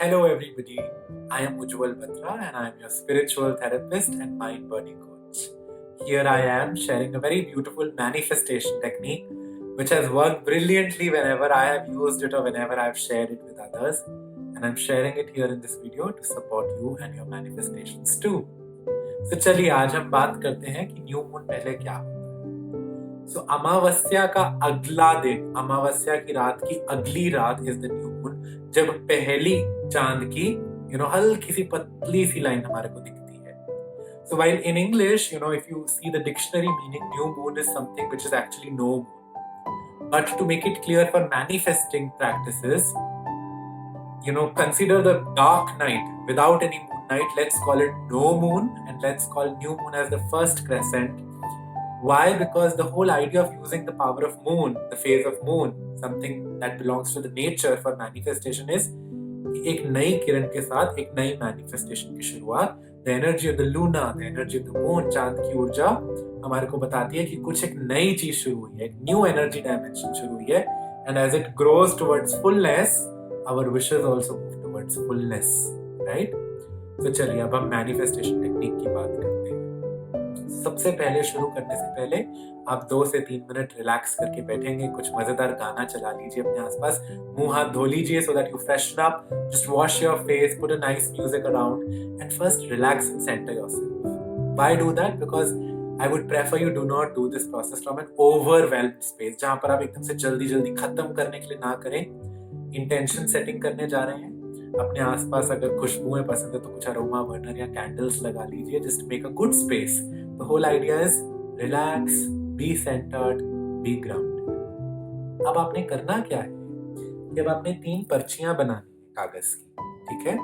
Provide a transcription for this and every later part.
Hello, everybody. I am Ujjwal Batra and I am your spiritual therapist and mind body coach. Here I am sharing a very beautiful manifestation technique which has worked brilliantly whenever I have used it or whenever I have shared it with others. And I'm sharing it here in this video to support you and your manifestations too. So चलिए आज हम बात करते हैं कि new moon पहले क्या होता है। सो अमावस्या का अगला दिन, अमावस्या की रात की अगली रात इज द न्यू मून, जब पहली चांद की हल्की सी पतली सी लाइन हमारे को दिखती है. So while in English, if you see the dictionary meaning, new moon is something which is actually no moon. But to make it clear for manifesting practices, consider the dark night without any moon night. Let's call it no moon and let's call new moon as the first crescent. Why? Because the whole idea of using the power of moon, the phase of moon, something that belongs to the nature for manifestation is कि एक नई किरण के साथ एक नई manifestation की शुरुआत. The energy of the Luna, the energy of the moon, चांद की ऊर्जा हमारे को बताती है कि कुछ एक नई चीज शुरू हुई है, एक न्यू एनर्जी डायमेंशन शुरू हुई है. And as it grows towards fullness, our wishes also move towards fullness, right? तो चलिए अब हम मैनिफेस्टेशन टेक्निक की बात करते हैं. सबसे पहले शुरू करने से पहले आप 2 से 3 मिनट रिलैक्स करके बैठेंगे. कुछ मजेदार गाना चला लीजिए अपने आसपास, मुंह हाथ धो लीजिए so that you freshen up. Just wash your face, put a nice music around and first relax and center yourself. Why do that? Because I would prefer you do not do this process from an overwhelmed space, जहां पर आप एकदम से जल्दी जल्दी खत्म करने के लिए ना करें. इंटेंशन सेटिंग करने जा रहे हैं. अपने आसपास अगर खुशबुएं पसंद है तो कुछ अरोमा बर्नर या कैंडल्स लगा लीजिए. Just make a good space. The whole idea is relax, be centred, be grounded. अब आपने करना क्या है कि अब आपने 3 पर्चियां बनानी है कागज की, ठीक है?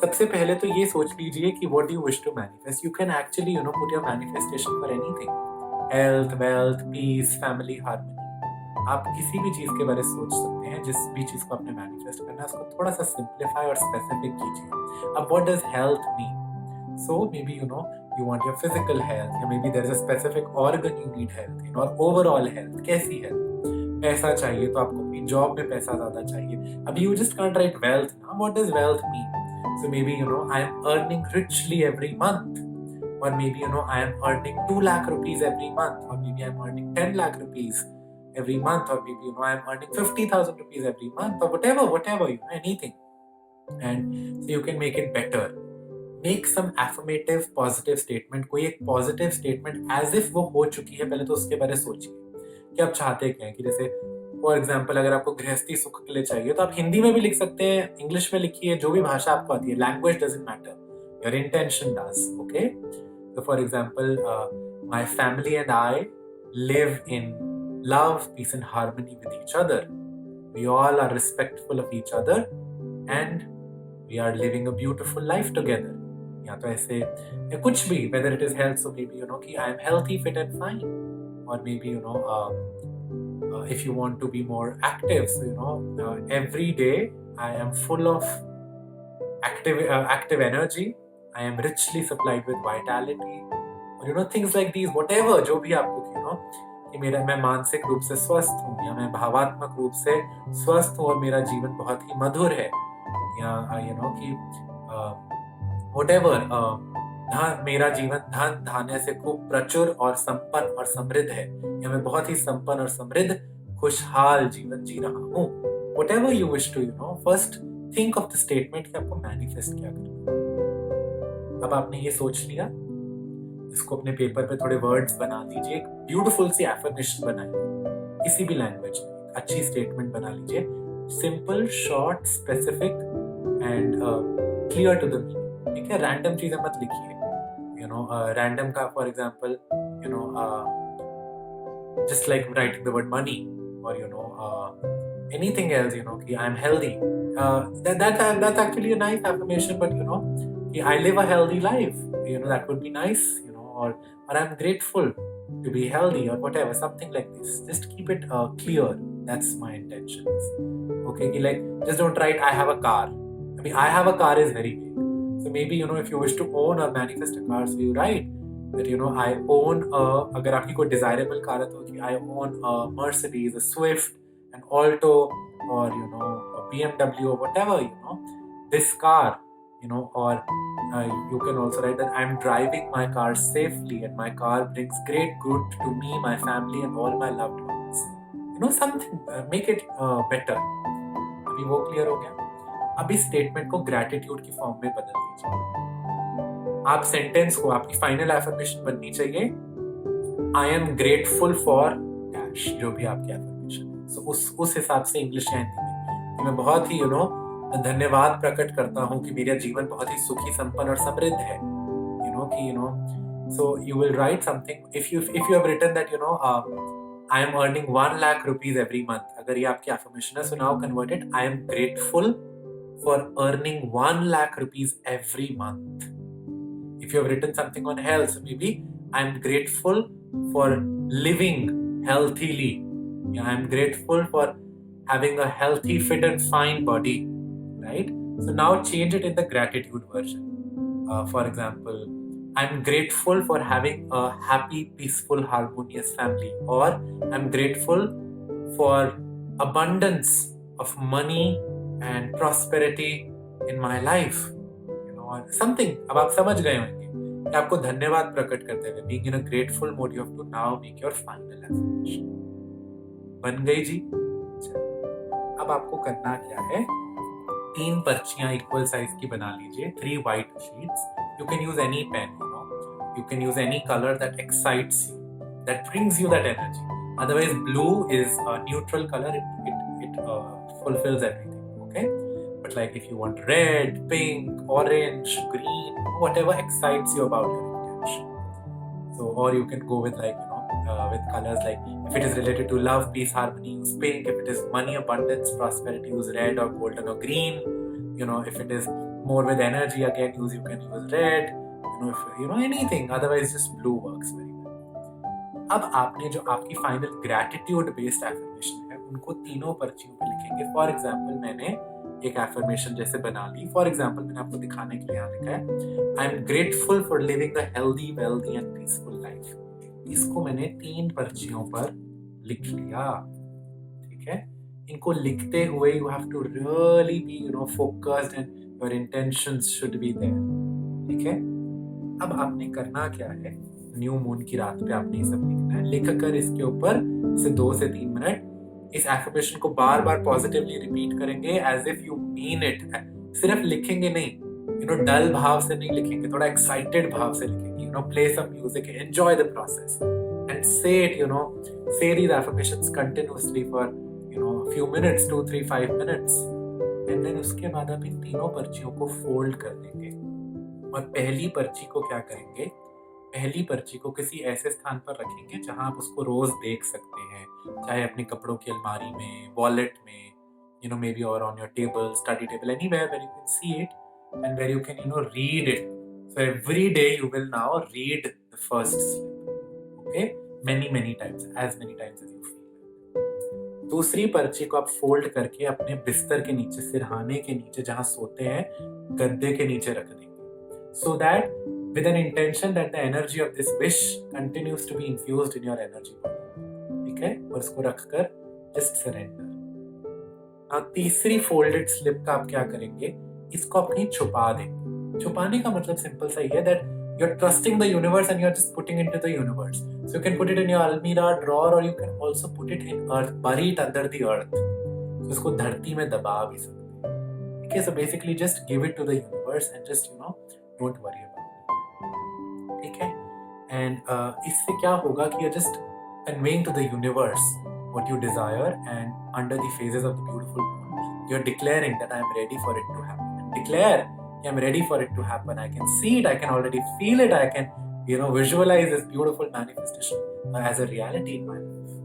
सबसे पहले तो ये सोच लीजिए कि what do you wish to manifest. You can actually put your manifestation for anything. Health, wealth, peace, family, harmony. आप किसी भी चीज के बारे में सोच सकते हैं. जिस भी चीज को आपने मैनिफेस्ट करना है उसको थोड़ा सा सिंप्लीफाई और स्पेसिफिक कीजिए. अब what does health mean? So may be you want your physical health, or maybe there's a specific organ you need health in, or overall health. कैसी health? पैसा चाहिए तो आपको अपनी जॉब में पैसा ज्यादा चाहिए. अभी you just can't write wealth ना. What does wealth mean? So maybe I am earning richly every month, or maybe I am earning 2 lakh rupees every month, or maybe I am earning 10 lakh rupees every month, or maybe I am earning 50,000 rupees every month, or whatever anything. And so you can make it better. Make some affirmative positive statement. कोई एक positive statement as if वो हो चुकी है, पहले तो उसके बारे में सोचिए कि आप चाहते क्या हैं. कि जैसे फॉर एग्जाम्पल अगर आपको गृहस्थी सुख के लिए चाहिए तो आप हिंदी में भी लिख सकते हैं, इंग्लिश में लिखिए, जो भी भाषा आपको आती है. Language doesn't matter, your intention does. Okay, so for example, my family and I live in love, peace and harmony with each other. We all are respectful of each other and we are living a beautiful life together. या तो ऐसे या कुछ भी, whether it is health, so maybe कि I am healthy, fit and fine, or maybe if you want to be more active, so every day I am full of active energy. I am richly supplied with vitality, or things like these. Whatever, जो भी आपको कि मैं मानसिक रूप से स्वस्थ हूँ, या मैं भावात्मक रूप से स्वस्थ हूँ और मेरा जीवन बहुत ही मधुर है, या कि whatever, मेरा जीवन धन धान्य से खूब प्रचुर और संपन्न और समृद्ध है, या मैं बहुत ही संपन्न और समृद्ध खुशहाल जीवन जी रहा हूँ. whatever you wish to, first think of the statement कि आपको मैनिफेस्ट क्या करना है. अब आपने ये सोच लिया, इसको अपने पेपर पे थोड़े वर्ड्स बना लीजिए. एक ब्यूटीफुल सी एफर्मेशन बनाइए किसी भी लैंग्वेज में. अच्छी स्टेटमेंट बना लीजिए, simple, short, specific and clear to the meaning. ठीक है, रैंडम चीजें मत लिखिए. रैंडम का for example just like writing the word money, or anything else, कि I am healthy. That's actually a nice affirmation, but कि I live a healthy life, that would be nice, or I'm grateful to be healthy, or whatever, something like this. Just keep it clear. That's my intention. Okay, like just don't write I have a car. I mean, I have a car is very vague. So maybe if you wish to own or manifest a car, so you write that I own अगर आपकी कोई desirable car है तो कि I own a Mercedes, a Swift, an Alto, or a BMW, or whatever. this car, or you can also write that I'm driving my car safely and my car brings great good to me, my family and all my loved ones. Something, make it better. अभी वो clear हो गया. अब इस statement को gratitude की form में बदल दीजिए. आप सेंटेंस को, आपकी फाइनल एफर्मेशन बननी चाहिए I am grateful for dash, जो भी आपकी एफर्मेशन है. सो उस हिसाब से इंग्लिश या हिंदी में मैं बहुत ही धन्यवाद प्रकट करता हूँ कि मेरा जीवन बहुत ही सुखी, संपन्न और समृद्ध है. So you will write something. If you have written that I am earning 1 lakh rupees every month. अगर ये आपकी affirmation है, so now convert it. I am grateful for earning 1 lakh rupees every month. If you have written something on health, so maybe I am grateful for living healthily. I am grateful for having a healthy, fit and fine body. Right? So now change it in the gratitude version. For example, I'm grateful for having a happy, peaceful, harmonious family, or I'm grateful for abundance of money and prosperity in my life, or something. अब आप समझ गए होंगे कि आपको धन्यवाद प्रकट करते हुए being in a grateful mode, you have to now make your final affirmation. बन गई जी? अब आपको करना क्या है, 3 पर्चियां इक्वल साइज की बना लीजिए, 3 white sheets. You can use any pen, you can use any color that excites you, that brings you that energy. Otherwise, blue is a neutral color, it fulfills everything, okay? But like if you want red, pink, orange, green, whatever excites you about your intention. So, or you can go with like, with colors like if it is related to love, peace, harmony, use pink. If it is money, abundance, prosperity, use red or golden or green. If it is more with energy, again, you can use red. If anything. Otherwise, just blue works very well. अब आपने जो आपकी final gratitude based affirmation है, उनको तीनों पर्चियों पे लिखेंगे. फॉर एग्जाम्पल मैंने एक एफर्मेशन जैसे बना ली. फॉर एग्जाम्पल मैंने आपको दिखाने के लिए यहाँ लिखा है I am grateful for living a healthy, wealthy and peaceful life. इसको मैंने 3 पर्चियों पर लिख लिया. ठीक है, इनको लिखते हुए you have to really be focused and your intentions should be there. ठीक है, अब आपने करना क्या है, न्यू मून की रात पे आपने ये सब लिखना है. लिखकर इसके ऊपर से 2 से 3 मिनट इस एफर्मेशन को बार बार पॉजिटिवली रिपीट करेंगे as if you mean it. सिर्फ लिखेंगे नहीं, डल भाव से नहीं लिखेंगे, थोड़ा एक्साइटेड भाव से लिखेंगे. Play some music, enjoy the process and say it, say these affirmations continuously for a few minutes, 2, 3, 5 minutes, and then उसके बाद आप इन तीनों पर्चियों को फोल्ड कर देंगे. और पहली पर्ची को क्या करेंगे, पहली पर्ची को किसी ऐसे स्थान पर रखेंगे जहां आप उसको रोज देख सकते हैं, चाहे अपने कपड़ों की अलमारी में, वॉलेट में, maybe or on your table, study table, anywhere where you can see it and where you can read it. So every day you will now read the first slip, okay? Many times, as many times as you feel. दूसरी पर्ची को आप fold करके अपने बिस्तर के नीचे, सिरहाने के नीचे जहां सोते हैं, गद्दे के नीचे रख देंगे. So that with an intention that the energy of this wish continues to be infused in your energy body. ठीक है, और इसको रखकर just surrender. अब तीसरी फोल्डेड स्लिप का आप क्या करेंगे, इसको अपनी छुपा देंगे. छुपाने का मतलब सिंपल सा ही है that you're trusting the universe and you're just putting it into the universe. So you can put it in your almirah drawer or you can also put it in earth, bury it under the earth. So इसको धरती में दबा भी सकते हैं. Okay, so basically just give it to the universe and just don't worry about it. ठीक है, and इससे क्या होगा कि you're just conveying to the universe what you desire, and under the phases of the beautiful moon you're declaring that I am ready for it to happen. And declare I'm ready for it to happen. I can see it, I can already feel it, I can visualize this beautiful manifestation as a reality in my life.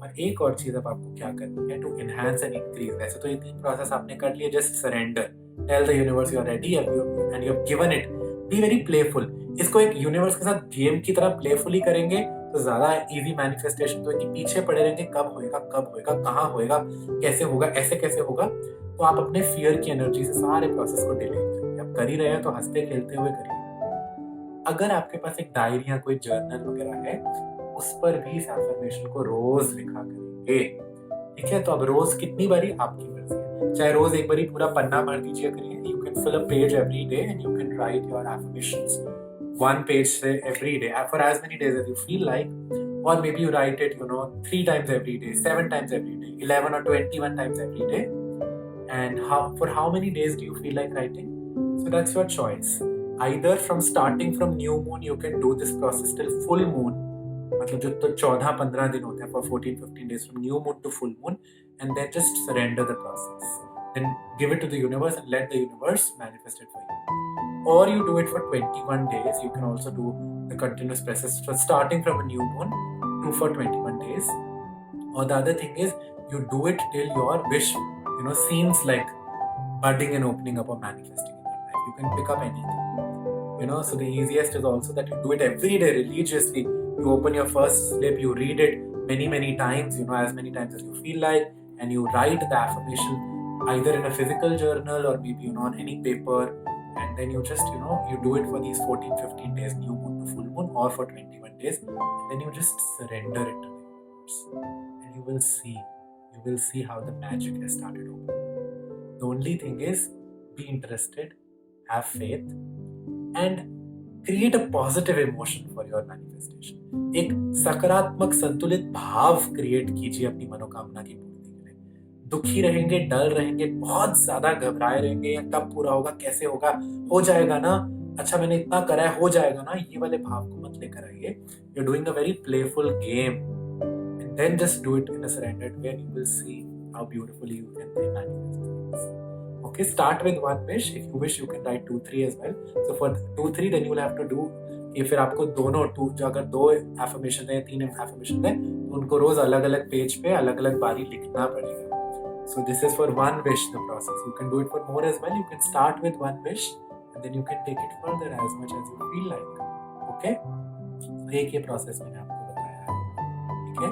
और एक और चीज अब आपको क्या करनी है, to enhance and increase. वैसे तो ये 3 प्रोसेस आपने कर लिए, just surrender, tell the universe you are ready and you have given it. Be very playful. इसको एक यूनिवर्स के साथ गेम की तरह प्लेफुली करेंगे तो ज्यादा इजी मैनिफेस्टेशन. तो कि पीछे पड़े रहेंगे, कब होएगा, कहाँ होएगा, कैसे होगा, ऐसे कैसे होगा, तो आप अपने फियर की एनर्जी से सारे प्रोसेस को डिले करेंगे. आप कर ही रहे हैं तो हंसते खेलते हुए करिए. अगर आपके पास एक डायरी या कोई जर्नल वगैरह है, उस पर भी इस एफर्मेशन को रोज लिखा करेंगे. ठीक है, तो अब रोज कितनी बारी आपकी मर्जी है. चाहे रोज एक बारी पूरा पन्ना भर दीजिए करिए. You can fill a page every day and you can write your affirmations. One page say every day for as many days as you feel like, or maybe you write it 3 times every day, 7 times every day, 11 or 21 times every day. And for how many days do you feel like writing? So that's your choice. Either starting from new moon you can do this process till full moon, मतलब जो तो 14-15 दिन होते हैं, for 14-15 days from new moon to full moon, and then just surrender the process, then give it to the universe and let the universe manifest it for you. Or you do it for 21 days. You can also do the continuous process for starting from a new moon to for 21 days. Or the other thing is you do it till your wish seems like budding and opening up or manifesting in your life. You can pick up anything, so the easiest is also that you do it every day religiously. You open your first slip, you read it many times, as many times as you feel like, and you write the affirmation either in a physical journal or maybe on any paper, and then you just you do it for these 14-15 days, new moon to full moon, or for 21 days, and then you just surrender it to the universe, and you will see how the magic has started opening. The only thing is, be interested, have faith, and create a positive emotion for your manifestation. एक सकारात्मक संतुलित भाव create कीजिए अपनी मनोकामना की पूर्ति के लिए. दुखी रहेंगे, डर रहेंगे, बहुत ज्यादा घबराए रहेंगे, या कब पूरा होगा, कैसे होगा, हो जाएगा ना, अच्छा मैंने इतना करा है, हो जाएगा ना, ये वाले भाव को मत लेकर आइए. You're doing a very playful game, and then just do it in a surrendered way, and you will see how beautifully you can manifest things. Okay, start with one wish. If you wish, you can write 2-3 as well. So for 2-3, then you will have to do कि फिर आपको दोनों जो अगर 2 affirmation है, 3 affirmation है, तो उनको रोज अलग अलग पेज पे अलग अलग बारी लिखना पड़ेगा. So this is for one wish, the process. You can do it for more as well. You can start with one wish and then you can take it further as much as you feel like. Okay? So एक ये process मैंने आपको बताया है. ठीक है?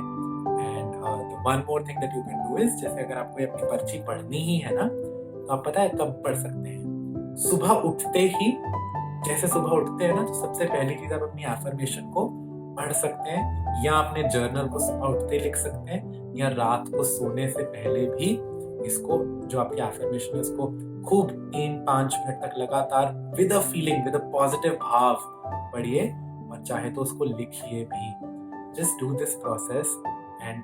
And the one more thing that you can do is, जैसे अगर आपको अपनी पर्ची पढ़नी ही है ना, तो आप पता है कब पढ़ सकते हैं? सुबह उठते ही. जैसे सुबह उठते हैं ना, तो सबसे पहली चीज आप अपनी एफर्मेशन को पढ़ सकते हैं, या अपने जर्नल को सुबह उठते लिख सकते हैं, या रात को सोने से पहले भी इसको, जो आपकी एफर्मेशन है, उसको खूब 3-5 मिनट तक लगातार with a feeling, with a positive भाव पढ़िए, और चाहे तो उसको लिखिए भी. Just do this process and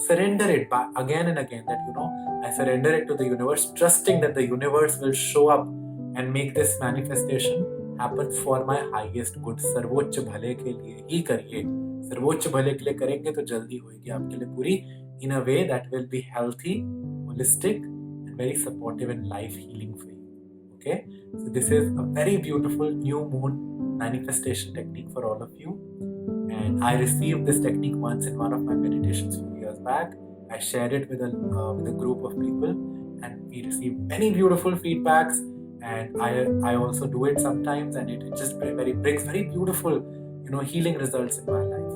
surrender it back again and again, that I surrender it to the universe, trusting that the universe will show up and make this manifestation happen for my highest good. सर्वोच्च भले के लिए ही करिए. सर्वोच्च भले के लिए करेंगे तो जल्दी होगी आपके लिए पूरी, in a way that will be healthy, holistic and very supportive and life healing for you. Okay, so this is a very beautiful new moon manifestation technique for all of you. And I received this technique once in one of my meditations few years back. I shared it with a group of people, and we received many beautiful feedbacks. And I also do it sometimes, and it just brings very beautiful, healing results in my life.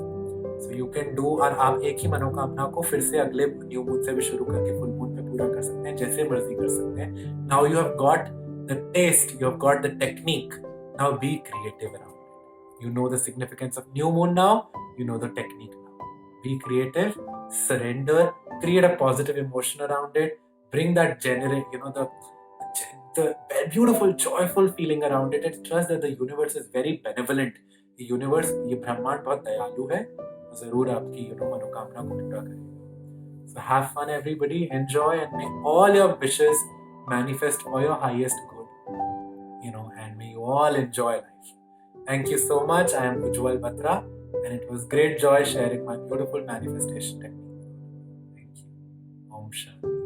So you can do, और आप एक ही मनोकामना को फिर से अगले new moon से भी शुरू करके फुल मून पे पूरा कर सकते हैं, जैसे मर्जी कर सकते हैं. Now you have got the taste, you have got the technique. Now be creative around it. You know the significance of new moon now. You know the technique now. Be creative, surrender, create a positive emotion around it. Bring that the beautiful, joyful feeling around it, and trust that the universe is very benevolent. The universe, ये ब्रह्मांड बहुत दयालु है, जरूर आपकी मनोकामना को पूरा करेगा. So have fun, everybody. Enjoy, and may all your wishes manifest for your highest good. And may you all enjoy life. Thank you so much. I am Ujjwal Batra, and it was great joy sharing my beautiful manifestation technique. Thank you. Om Shanti.